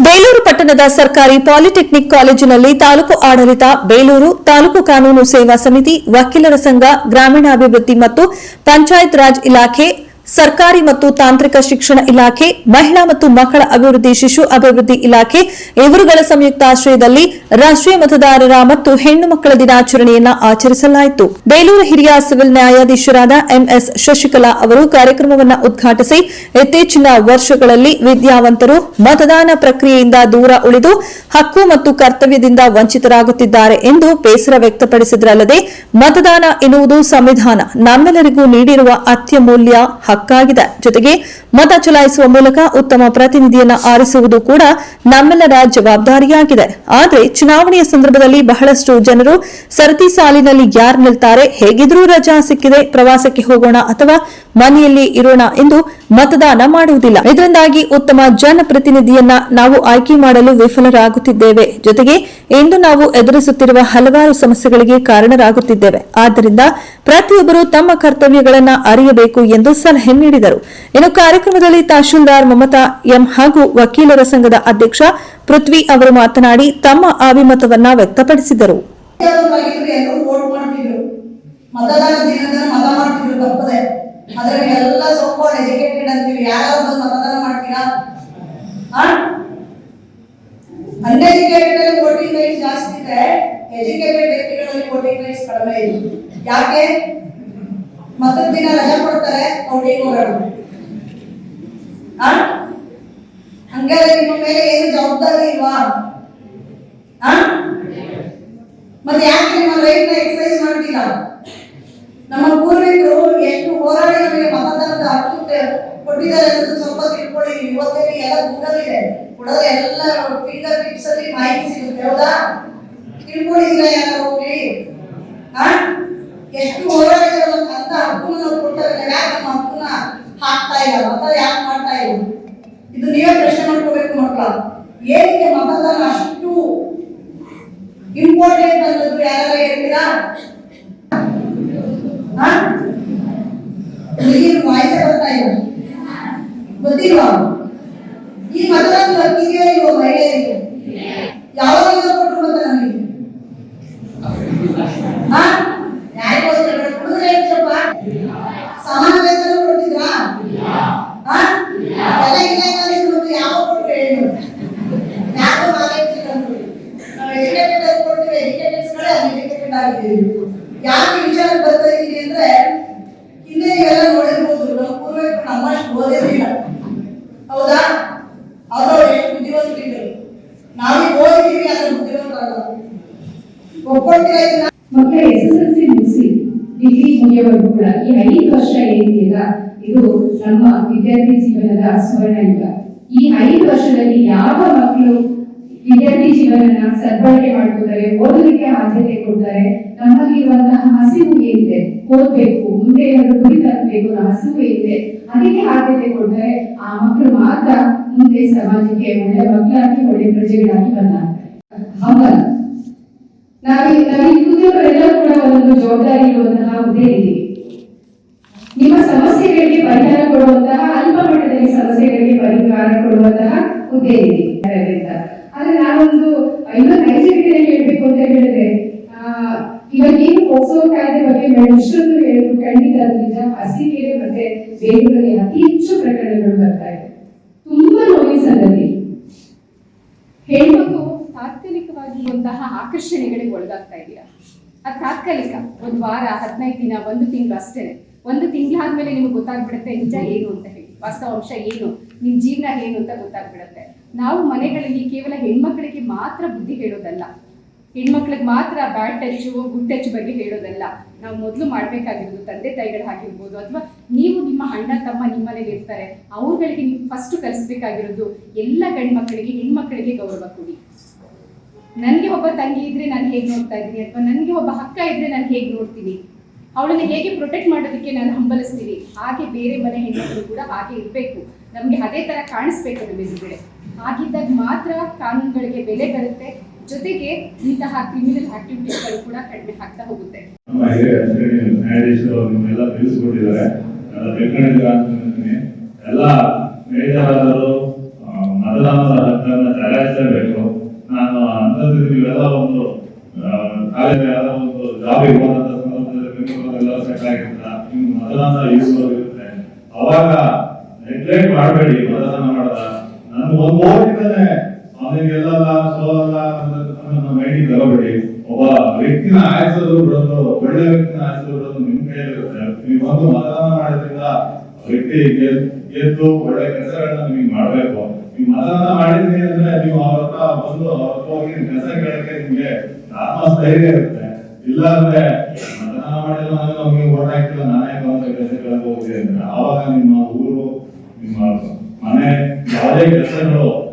ಬೇಲೂರು ಪಟ್ಟಣದ ಸರ್ಕಾರಿ ಪಾಲಿಟೆಕ್ನಿಕ್ ಕಾಲೇಜಿನಲ್ಲಿ ತಾಲೂಕು ಆಡಳಿತ, ಬೇಲೂರು ತಾಲೂಕು ಕಾನೂನು ಸೇವಾ ಸಮಿತಿ, ವಕೀಲರ ಸಂಘ, ಗ್ರಾಮೀಣಾಭಿವೃದ್ಧಿ ಮತ್ತು ಪಂಚಾಯತ್ ರಾಜ್ ಇಲಾಖೆ, ಸರ್ಕಾರಿ ಮತ್ತು ತಾಂತ್ರಿಕ ಶಿಕ್ಷಣ ಇಲಾಖೆ, ಮಹಿಳಾ ಮತ್ತು ಮಕ್ಕಳ ಅಭಿವೃದ್ಧಿ, ಶಿಶು ಅಭಿವೃದ್ಧಿ ಇಲಾಖೆ ಇವರುಗಳ ಸಂಯುಕ್ತ ಆಶ್ರಯದಲ್ಲಿ ರಾಷ್ಟ್ರೀಯ ಮತದಾರರ ಮತ್ತು ಹೆಣ್ಣು ಮಕ್ಕಳ ದಿನಾಚರಣೆಯನ್ನು ಆಚರಿಸಲಾಯಿತು. ಬೇಲೂರು ಹಿರಿಯ ಸಿವಿಲ್ ನ್ಯಾಯಾಧೀಶರಾದ ಎಂಎಸ್ ಶಶಿಕಲಾ ಅವರು ಕಾರ್ಯಕ್ರಮವನ್ನು ಉದ್ಘಾಟಿಸಿ, ಇತ್ತೀಚಿನ ವರ್ಷಗಳಲ್ಲಿ ವಿದ್ಯಾವಂತರು ಮತದಾನ ಪ್ರಕ್ರಿಯೆಯಿಂದ ದೂರ ಉಳಿದು ಹಕ್ಕು ಮತ್ತು ಕರ್ತವ್ಯದಿಂದ ವಂಚಿತರಾಗುತ್ತಿದ್ದಾರೆ ಎಂದು ಬೇಸರ ವ್ಯಕ್ತಪಡಿಸಿದರಲ್ಲದೆ, ಮತದಾನ ಎನ್ನುವುದು ಸಂವಿಧಾನ ನಮ್ಮೆಲ್ಲರಿಗೂ ನೀಡಿರುವ ಅತ್ಯಮೂಲ್ಯ ಹಕ್ಕಾಗಿದೆ. ಜೊತೆಗೆ ಮತ ಚಲಾಯಿಸುವ ಮೂಲಕ ಉತ್ತಮ ಪ್ರತಿನಿಧಿಯನ್ನು ಆರಿಸುವುದು ಕೂಡ ನಮ್ಮೆಲ್ಲರ ಜವಾಬ್ದಾರಿಯಾಗಿದೆ. ಆದರೆ ಚುನಾವಣೆಯ ಸಂದರ್ಭದಲ್ಲಿ ಬಹಳಷ್ಟು ಜನರು ಸರತಿ ಸಾಲಿನಲ್ಲಿ ಯಾರು ನಿಲ್ತಾರೆ, ಹೇಗಿದ್ರೂ ರಜಾ ಸಿಕ್ಕಿದೆ, ಪ್ರವಾಸಕ್ಕೆ ಹೋಗೋಣ ಅಥವಾ ಮನೆಯಲ್ಲಿ ಇರೋಣ ಎಂದು ಮತದಾನ ಮಾಡುವುದಿಲ್ಲ. ಇದರಿಂದಾಗಿ ಉತ್ತಮ ಜನಪ್ರತಿನಿಧಿಯನ್ನ ನಾವು ಆಯ್ಕೆ ಮಾಡಲು ವಿಫಲರಾಗುತ್ತಿದ್ದೇವೆ. ಜೊತೆಗೆ ಇಂದು ನಾವು ಎದುರಿಸುತ್ತಿರುವ ಹಲವಾರು ಸಮಸ್ಯೆಗಳಿಗೆ ಕಾರಣರಾಗುತ್ತಿದ್ದೇವೆ. ಆದ್ದರಿಂದ ಪ್ರತಿಯೊಬ್ಬರು ತಮ್ಮ ಕರ್ತವ್ಯಗಳನ್ನು ಅರಿಯಬೇಕು ಎಂದು ಸಲಹೆ ನೀಡಿದರು. ಇನ್ನು ಕಾರ್ಯಕ್ರಮದಲ್ಲಿ ತಹಶೀಲ್ದಾರ್ ಮಮತಾ ಎಂ ಹಾಗೂ ವಕೀಲರ ಸಂಘದ ಅಧ್ಯಕ್ಷ ಪೃಥ್ವಿ ಅವರು ಮಾತನಾಡಿ ತಮ್ಮ ಅಭಿಮತವನ್ನ ವ್ಯಕ್ತಪಡಿಸಿದರು. ಅದ್ರಲ್ಲಿ ಎಲ್ಲ ಸೋಕಾಲ್ಡ್ ಎಜುಕೇಟೆಡ್ ಅಂತೀವಿ, ಯಾರು ಬಂದು ಮತದಾನ ಮಾಡ್ತೀರಾ? ಅನ್ಎಜುಕೇಟೆಡ್ ವೋಟಿಂಗ್ ರೈಟ್ಸ್ ಜಾಸ್ತಿ ಇದೆ, ಎಜುಕೇಟೆಡ್ ವ್ಯಕ್ತಿಗಳಲ್ಲಿ ವೋಟಿಂಗ್ ರೈಟ್ಸ್ ಕಡಿಮೆ ಇದೆ. ಯಾಕೆ? ಮತದ ದಿನ ರಜಾ ಕೊಡ್ತಾರೆ, ವೋಟಿಂಗ್ ಹೋಗೋಣ. ಹಂಗಾದ್ರೆ ನಿಮ್ಮ ಮೇಲೆ ಏನು ಜವಾಬ್ದಾರಿ ಇಲ್ವಾ? ಮತ್ತೆ ಯಾಕೆ ನಿಮ್ಮ ರೈಟ್ ನ ಎಕ್ಸರ್ಸೈಸ್ ಮಾಡ್ತಿಲ್ಲ? ನಮ್ಮ ಪೂರ್ವಿಕರು ಎಷ್ಟು ಹೋರಾಡಿ ನಮಗೆ ಮತದಾನದ ಹಕ್ಕು ಕೊಟ್ಟಿದ್ದಾರೆ ಅನ್ನೋದು ಸ್ವಲ್ಪ ತಿಳ್ಕೊಳ್ಳಿ. ನೀವು ಇವತ್ತೇ ಎಲ್ಲ ಗೂಗಲ್ ಇದೆ, ಕೊಡೋದು ಎಲ್ಲ ಫಿಂಗರ್ ಟಿಪ್ಸ್ ಅಲ್ಲಿ ಮಾಹಿತಿ ಸಿಗುತ್ತೆ. ಹೌದಾ? ತಿಳ್ಕೊಂಡಿದ್ದೀರಾ ಯಾರು ಹೋಗಿ? ಎಷ್ಟು ಹೋರಾಡಿದ್ರು ಅಂತ ಹಕ್ಕನ್ನು ನಾವು ಕೊಟ್ಟಾಗ ಯಾಕೆ ನಮ್ಮ ಹಕ್ಕನ್ನ ಹಾಕ್ತಾ ಇಲ್ಲ, ಮತ ಯಾಕೆ ಮಾಡ್ತಾ ಇಲ್ಲ? ಇದು ನೀವೇ ಪ್ರಶ್ನೆ ಮಾಡ್ಕೋಬೇಕು ಮಕ್ಕಳ. ಏನಕ್ಕೆ ಮತದಾನ ಅಷ್ಟು ಇಂಪಾರ್ಟೆಂಟ್ ಅನ್ನೋದು ಯಾರು ಹೇಳ್ತೀರಾ? ವಾಯ್ಸ್ ಬರ್ತಾ ಇಲ್ಲ, ಗೊತ್ತಿಲ್ವಾ? ಈ ಮತದಾನ ಹಕ್ಕಿದೆಯೋ ಇಲ್ವೋ ಮಹಿಳೆಯರಿಗೆ? ಯಾವಾಗ ಕೊಟ್ಟರು ಮತ ನಮಗೆ? ಯಾಕೆ ಗೊತ್ತಿಲ್ಲ, ಹುಡುಗರು ಹೇಳ್ತೀರಪ್ಪ ಸಮಾನ ವೇತನ ಕೊಡ್ತಿದ್ರಾ? ಎಲ್ಲ ಇಲ್ಲ, ಯಾವ ಕೊಟ್ಟರು ಹೇಳಿ? ಯಾರು ನಾಲೆಡ್ಜ್ ನಾವು ಎಜುಕೇಟೆಡ್ ಆಗಿ ಕೊಡ್ತೀವಿ, ಎಜುಕೇಟೆಡ್ಸ್ ಗಳೇ ಅನ್ಎಜುಕೇಟೆಡ್ ಆಗಿದ್ದೀವಿ. ಯಾಕೆ ವಿಚಾರ ಬರ್ತಾ ಇದ್ದೀನಿ ಅಂದ್ರೆ, ಹಿಂದೆ ನೀವೆಲ್ಲ ನೋಡಿರ್ಬೋದು, ನಮ್ಮ ಪೂರ್ವಕರು ನಮ್ಮಷ್ಟು ಓದಿರಲಿಲ್ಲ. ಹೌದಾ? ಅವರು ಎಷ್ಟು ಬುದ್ಧಿವಂತರಿದ್ರು, ನಾವೀಗ ಓದಿದ್ದೀವಿ, ಅದ್ರ ಬುದ್ಧಿವಂತರಲ್ಲ. ಒಪ್ಕೊಳ್ತೀರಾ ಇದನ್ನ? ಮಕ್ಕಳ SSLC ಮುಗಿಸಿ ಡಿಗ್ರಿ ಮುಗಿಯವರೆಗೂ ಕೂಡ ಈ 5 ವರ್ಷ ಏನಿದೆಯಲ್ಲ, ಇದು ನಮ್ಮ ವಿದ್ಯಾರ್ಥಿ ಜೀವನದ ಸ್ವರ್ಣ ಯುಗ. ಈ 5 ವರ್ಷದಲ್ಲಿ ಯಾವ ಮಕ್ಕಳು ವಿದ್ಯಾರ್ಥಿ ಜೀವನನ ಸದ್ಬಳಕೆ ಮಾಡ್ಕೊತಾರೆ, ಓದಲಿಕ್ಕೆ ಆದ್ಯತೆ ಕೊಡ್ತಾರೆ, ನಮ್ಮಲ್ಲಿರುವಂತಹ ಹಸಿವು ಏನಿದೆ, ಓದ್ಬೇಕು, ಮುಂದೆ ಏನಾದ್ರು ಗುರಿ ತಲುಪಬೇಕು ಅನ್ನೋ ಹಸಿವು ಏನಿದೆ, ಅದಕ್ಕೆ ಆದ್ಯತೆ ಕೊಡ್ತಾರೆ, ಆ ಮಕ್ಕಳು ಮಾತ್ರ ಮುಂದೆ ಸಮಾಜಕ್ಕೆ ಒಳ್ಳೆ ಮಕ್ಕಳಾಗಿ ಒಳ್ಳೆ ಪ್ರಜೆಗಳಾಗಿ ಬಂದಾಗ್ತಾರೆ. ಹೌದಾ? ಕೂತಿಯವರೆಲ್ಲ ಕೂಡ ಒಂದು ಜವಾಬ್ದಾರಿ ಇರುವಂತಹ ಹುದ್ದೆ ಇದೆ. ನಿಮ್ಮ ಸಮಸ್ಯೆಗಳಿಗೆ ಪರಿಹಾರ ಕೊಡುವಂತಹ, ಅಲ್ಪ ಮಟ್ಟದಲ್ಲಿ ಸಮಸ್ಯೆಗಳಿಗೆ ಪರಿಹಾರ ಕೊಡುವಂತಹ ಹುದ್ದೆ ಇದೆ. ಆದ್ರೆ ನಾನೊಂದು ಇನ್ನೊಂದು ನೈಜರಿಕೆಯಲ್ಲಿ ಹೇಳ್ಬೇಕು ಅಂತ ಹೇಳಿದ್ರೆ, ಇವಾಗ ಏನು ಪೋಕ್ಸೋ ಕಾಯ್ದೆ ಬಗ್ಗೆ ಇಷ್ಟೊಂದು ಹೇಳಿದ್ರು, ಖಂಡಿತ ನಿಜ. ಹಸಿಕೆರೆ ಮತ್ತೆ ಬೇಲೂರಲ್ಲಿ ಅತಿ ಹೆಚ್ಚು ಪ್ರಕರಣಗಳು ಬರ್ತಾ ಇದೆ. ತುಂಬಾ ನೋವಿನ ಸಂಗತಿ. ಹೆಣ್ಮಕ್ಳು ತಾತ್ಕಾಲಿಕವಾಗಿ ಆಕರ್ಷಣೆಗಳಿಗೆ ಒಳಗಾಗ್ತಾ ಇದೆಯಾ? ಅದು ತಾತ್ಕಾಲಿಕ, ಒಂದು ವಾರ, 15 ದಿನ, 1 ತಿಂಗಳು ಅಷ್ಟೇ. 1 ತಿಂಗಳಾದ್ಮೇಲೆ ನಿಮ್ಗೆ ಗೊತ್ತಾಗ್ಬಿಡುತ್ತೆ ನಿಜ ಏನು ಅಂತ ಹೇಳಿ, ವಾಸ್ತವಾಂಶ ಏನು, ನಿಮ್ ಜೀವನ ಏನು ಅಂತ ಗೊತ್ತಾಗ್ಬಿಡುತ್ತೆ. ನಾವು ಮನೆಗಳಲ್ಲಿ ಕೇವಲ ಹೆಣ್ಮಕ್ಳಿಗೆ ಮಾತ್ರ ಬುದ್ಧಿ ಹೇಳೋದಲ್ಲ, ಹೆಣ್ಮಕ್ಳಿಗೆ ಮಾತ್ರ ಬ್ಯಾಡ್ ಟಚ್, ಗುಡ್ ಟಚ್ ಬಗ್ಗೆ ಹೇಳೋದಲ್ಲ. ನಾವು ಮೊದಲು ಮಾಡ್ಬೇಕಾಗಿರೋದು, ತಂದೆ ತಾಯಿಗಳಾಗಿರ್ಬೋದು, ಅಥವಾ ನೀವು ನಿಮ್ಮ ಅಣ್ಣ ತಮ್ಮ ನಿಮ್ಮನೇಲಿ ಇರ್ತಾರೆ, ಅವ್ರುಗಳಿಗೆ ನೀವು ಫಸ್ಟ್ ಕಲಿಸ್ಬೇಕಾಗಿರೋದು, ಎಲ್ಲ ಗಂಡು ಮಕ್ಕಳಿಗೆ ಹೆಣ್ಮಕ್ಳಿಗೆ ಗೌರವ ಕೊಡಿ. ನನಗೆ ಒಬ್ಬ ತಂಗಿ ಇದ್ರೆ ನಾನು ಹೇಗೆ ನೋಡ್ತಾ ಇದ್ದೀನಿ, ಅಥವಾ ನನಗೆ ಒಬ್ಬ ಅಕ್ಕ ಇದ್ರೆ ನಾನು ಹೇಗೆ ನೋಡ್ತೀನಿ, ಅವಳನ್ನ ಹೇಗೆ ಪ್ರೊಟೆಕ್ಟ್ ಮಾಡೋದಕ್ಕೆ ನಾನು ಹಂಬಲಿಸ್ತೀನಿ, ಹಾಗೆ ಬೇರೆ ಮನೆ ಹೆಣ್ಮಕ್ಳು ಕೂಡ ಹಾಗೆ ಇರಬೇಕು. ನಮಗೆ ಅದೇ ತರ ಕಾಣಿಸ್ಬೇಕು ನಮ್ಮ ಎದುರುಗಡೆ. ಆಗಿದ್ದಾಗ ಮಾತ್ರ ಕಾನೂನುಗಳಿಗೆ ಬೆಲೆ ಬರುತ್ತೆ, ಜೊತೆಗೆ ಇಂತಹ ಕ್ರಿಮಿನಲ್ ಆಕ್ಟಿವಿಟೀಸ್ಗಳು ಕೂಡ ಕಡಿಮೆ ಆಗ್ತಾ ಹೋಗುತ್ತೆ. ಎಲ್ಲ ಬೇಜಾರಾದರು ಮತದಾನದ ಹಕ್ಕನ್ನ ಅದನ್ನ ಚಲಾಯಿಸಲೇಬೇಕು. ನಾನು ಅಂತಂದ್ರೆ ನೀವೆಲ್ಲ ಒಂದು ಕಾಲೇಜ್ ಯಾವ್ದೋ ಒಂದು ಜಾಬಿಗೆ ಹೋದಂತ ಸಂದರ್ಭದಲ್ಲಿ ಬೆಂಗಳೂರಲ್ಲೆಲ್ಲ ಸೆಟ್ ಆಗಿರ್ತೀರ, ನಿಮ್ಗೆ ಮತದಾನ ಇರುತ್ತೆ. ಅವಾಗ ನೆಗ್ಲೆಕ್ಟ್ ಮಾಡಬೇಡಿ ಮತದಾನ ಮಾಡದ. ನನ್ಗೆ ಒಂದು ಓಟಿದ್ದಾನೆ ಅವನಿಗೆಲ್ಲ ಸೋಲಲ್ಲ ನನ್ನ ಮೈಂಡಿಗೆ ತಗೋಬೇಡಿ. ಒಬ್ಬ ವ್ಯಕ್ತಿನ ಆಯ್ಸೋದು ಬಿಡೋದು, ಒಳ್ಳೆ ವ್ಯಕ್ತಿನ ಆಯ್ಸೋದು ಬಿಡೋದು ನಿಮ್ ಕೈಲಿರುತ್ತೆ. ನೀವು ಒಂದು ಮತದಾನ ಮಾಡೋದ್ರಿಂದ ವ್ಯಕ್ತಿ ಗೆದ್ದು ಒಳ್ಳೆ ಕೆಲಸಗಳನ್ನ ನಿಮಗೆ ಮಾಡ್ಬೇಕು. ನೀವು ಮತದಾನ ಮಾಡಿದ್ರಿ ಅಂದ್ರೆ ನೀವು ಅವ್ರ ಹತ್ರ ಬಂದು ಅವ್ರ ಹತ್ರ ಹೋಗಿ ಕೆಲಸ ಕೇಳಕ್ಕೆ ನಿಮ್ಗೆ ಆತ್ಮಸ್ಥೈರ್ಯ ಇರುತ್ತೆ. ಇಲ್ಲ ಅಂದ್ರೆ ಮತದಾನ ಮಾಡಿಲ್ಲ ಅಂದ್ರೆ ನಮ್ಗೆ ಓಟ್ ಹಾಕಿಲ್ಲ ನಾನೇ ಅಂತ ಕೆಲಸ ಕೇಳಕ್ ಹೋಗ್ತೀವಿ ಅಂದ್ರೆ ಆವಾಗ ನಿಮ್ಮ ಊರು, ನಿಮ್ಮ ಮನೆ, ಯಾವುದೇ ಕೆಲಸಗಳು